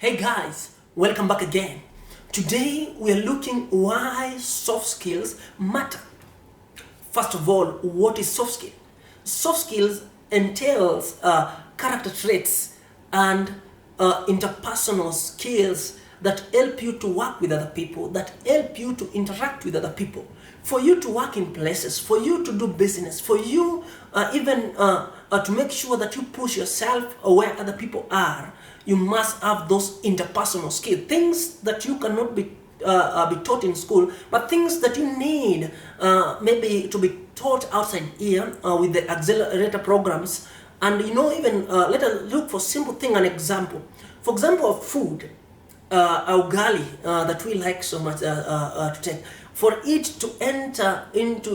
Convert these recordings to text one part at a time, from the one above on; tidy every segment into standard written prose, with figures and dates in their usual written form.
Hey guys, welcome back again. Today we are looking why soft skills matter. First of all, what is soft skill? Soft skills entails character traits and interpersonal skills that help you to work with other people, that help you to interact with other people, for you to work in places, for you to do business, for you even to make sure that you push yourself where other people are. You must have those interpersonal skills, things that you cannot be taught in school, but things that you need maybe to be taught outside here with the accelerator programs. And even let us look for simple thing, an example. For example, of food, ugali that we like so much to take. For it to enter into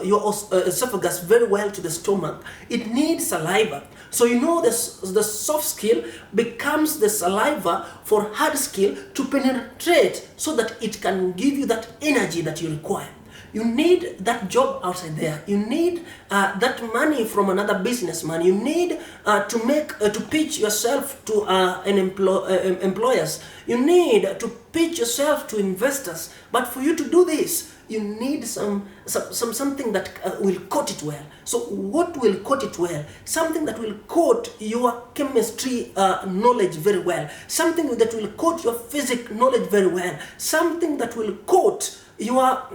your esophagus very well to the stomach, it needs saliva. So the soft skill becomes the saliva for hard skill to penetrate so that it can give you that energy that you require. You need that job outside there. You need that money from another businessman. You need to pitch yourself to employers. You need to pitch yourself to investors. But for you to do this, you need something that will coat it well. So what will coat it well? Something that will coat your chemistry knowledge very well. Something that will coat your physics knowledge very well. Something that will coat your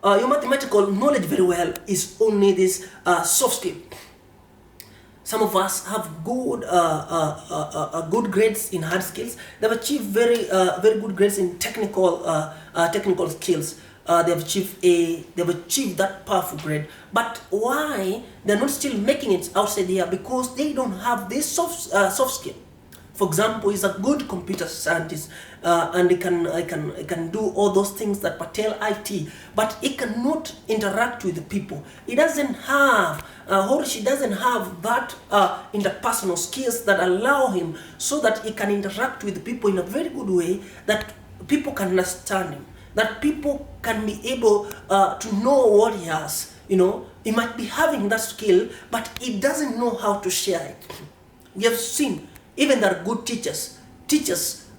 mathematical knowledge very well is only this soft skill. Some of us have good grades in hard skills. They've achieved very good grades in technical skills. They've achieved that powerful grade. But why they're not still making it outside here? Because they don't have this soft skill. For example, he's a good computer scientist and he can do all those things that pertain IT, but he cannot interact with the people. He doesn't have, or she doesn't have that interpersonal skills that allow him so that he can interact with the people in a very good way, that people can understand him, that people can be able to know what he has. He might be having that skill, but he doesn't know how to share it. We have seen even there are good teachers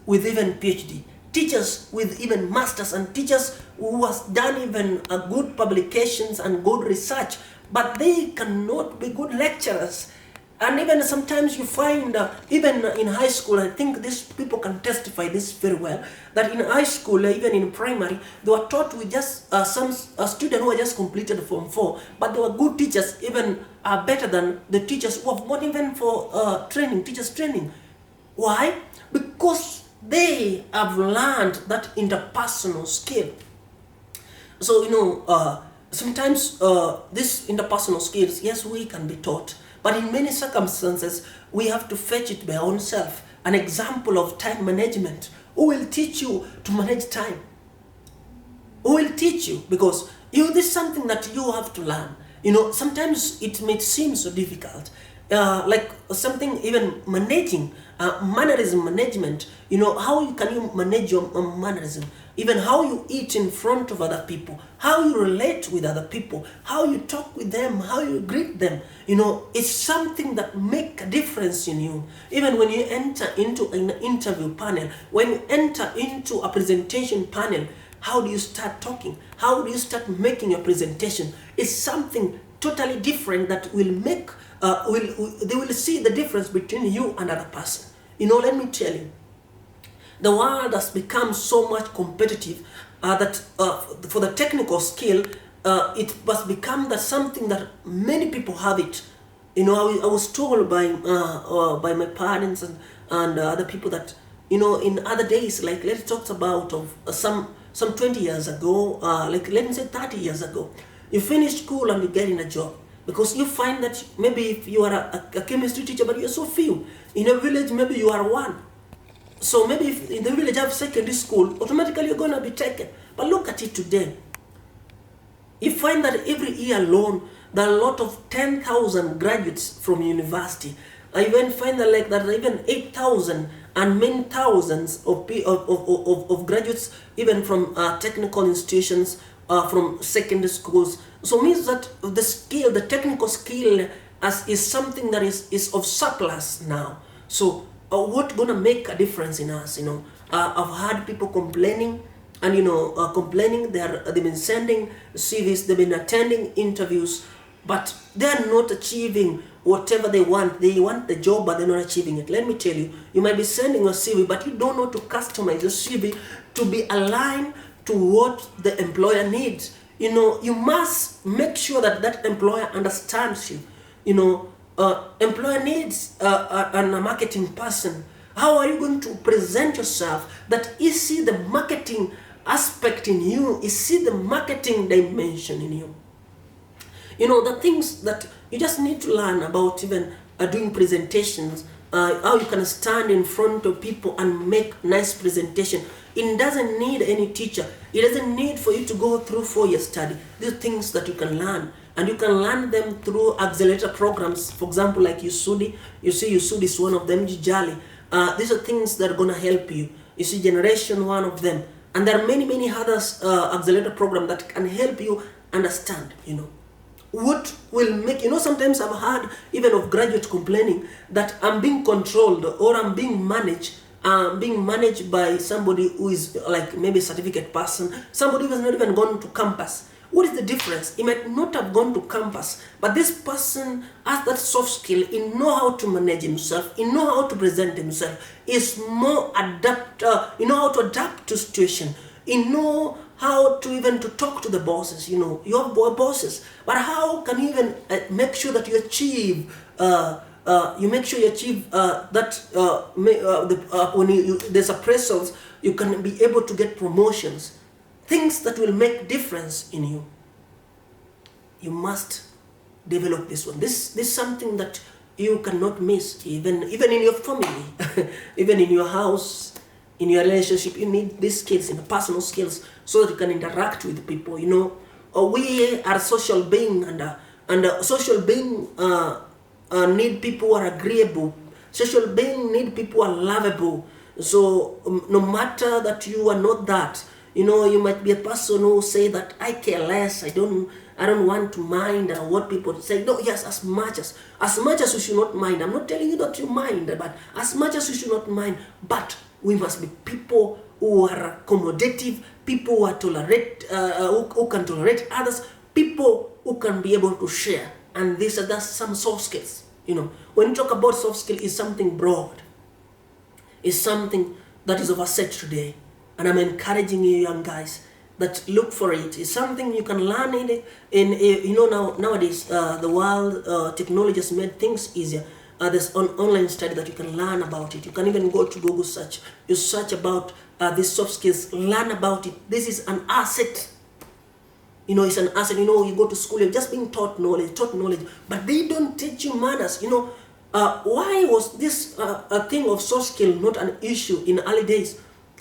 with even PhD, teachers with even masters, and teachers who has done even good publications and good research, but they cannot be good lecturers. And even sometimes you find, even in high school, I think these people can testify this very well, that in high school, even in primary, they were taught with just some students who had just completed Form 4, but they were good teachers, even better than the teachers who have gone even for teachers training. Why? Because they have learned that interpersonal skill. So, sometimes these interpersonal skills, yes, we can be taught, but in many circumstances, we have to fetch it by our own self. An example of time management. Who will teach you to manage time? Who will teach you? Because this is something that you have to learn. Sometimes it may seem so difficult. Like something even managing, mannerism management. How can you manage your mannerism? Even how you eat in front of other people, how you relate with other people, how you talk with them, how you greet them. It's something that make a difference in you. Even when you enter into an interview panel, when you enter into a presentation panel, how do you start talking? How do you start making your presentation? It's something totally different that will make, they will see the difference between you and another person. Let me tell you, the world has become so much competitive that for the technical skill, it must become that something that many people have it. I was told by my parents and other people that in other days, like let's talk about of some 20 years ago, like let me say 30 years ago, you finish school and you get in a job. Because you find that maybe if you are a chemistry teacher, but you're so few. In a village, maybe you are one. So maybe if in the village you have secondary school, automatically you're going to be taken. But look at it today. You find that every year alone, there are a lot of 10,000 graduates from university. I even find that there are even 8,000 and many thousands of graduates, even from technical institutions, from secondary schools. So it means that the technical skill is something that is of surplus now. So what gonna make a difference in us. I've heard people complaining, and complaining. They've been sending CVs, they've been attending interviews, but they're not achieving whatever they want. They want the job, but they're not achieving it. Let me tell you, you might be sending a CV, but you don't know to customize your CV to be aligned to what the employer needs. You must make sure that that employer understands you. Employer needs a marketing person. How are you going to present yourself that he see the marketing aspect in you, he see the marketing dimension in you? The things that you just need to learn about, even doing presentations, how you can stand in front of people and make nice presentation. It doesn't need any teacher. It doesn't need for you to go through 4-year study. These are things that you can learn, and you can learn them through accelerator programs. For example, like Usudi. You see, Usudi is one of them. Jijali. These are things that are going to help you. You see, Generation, one of them. And there are many others accelerator programs that can help you understand, what will make, sometimes I've heard even of graduates complaining that I'm being controlled or I'm being managed by somebody who is like maybe a certificate person, somebody who has not even gone to campus. What is the difference? He might not have gone to campus, but this person has that soft skill. He know how to manage himself. He know how to present himself. He's more he know how to adapt to situation. He know how to even to talk to the bosses. You have bosses, but how can you even make sure that you achieve when there's appraisals, you can be able to get promotions, things that will make difference in you. You must develop this one. This is something that you cannot miss, even in your family, even in your house, in your relationship. You need these skills, personal skills, so that you can interact with people. We are social being, and social being need people who are agreeable. Social being need people who are lovable. So no matter that you are not that, you might be a person who say that I care less. I don't want to mind what people say. No, yes, as much as you should not mind. I'm not telling you that you mind, but as much as you should not mind. But we must be people who are accommodative, people who are who can tolerate others, people who can be able to share. And that's some soft skills. When you talk about soft skill, it's something broad. It's something that is overset today. And I'm encouraging you, young guys, that look for it. It's something you can learn nowadays the world technology has made things easier. There's an online study that you can learn about it. You can even go to Google search. You search about these soft skills, learn about it. This is an asset. It's an asset. You go to school, you're just being taught knowledge, but they don't teach you manners. Why was this a thing of soft skill not an issue in early days?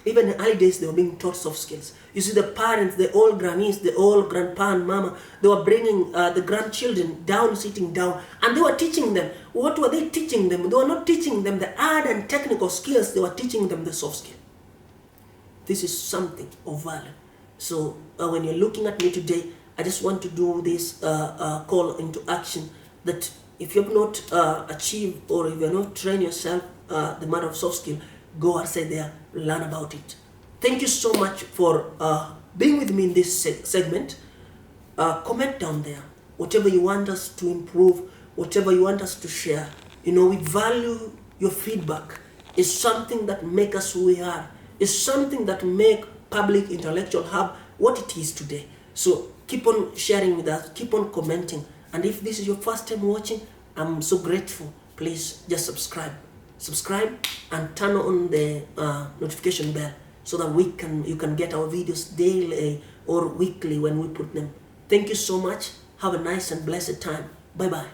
Even in early days, they were being taught soft skills. You see, the parents, the old grannies, the old grandpa and mama, they were bringing the grandchildren down, sitting down, and they were teaching them. What were they teaching them? They were not teaching them the art and technical skills. They were teaching them the soft skill. This is something of value. So when you're looking at me today, I just want to do this call into action that if you have not achieved or if you have not trained yourself the matter of soft skill, go outside there, learn about it. Thank you so much for being with me in this segment. Comment down there whatever you want us to improve, whatever you want us to share. We value your feedback. It's something that makes us who we are. It's something that makes Public Intellectual Hub what it is today. So keep on sharing with us, keep on commenting. And if this is your first time watching, I'm so grateful. Please just subscribe and turn on the notification bell so that you can get our videos daily or weekly when we put them. Thank you so much. Have a nice and blessed time. Bye bye.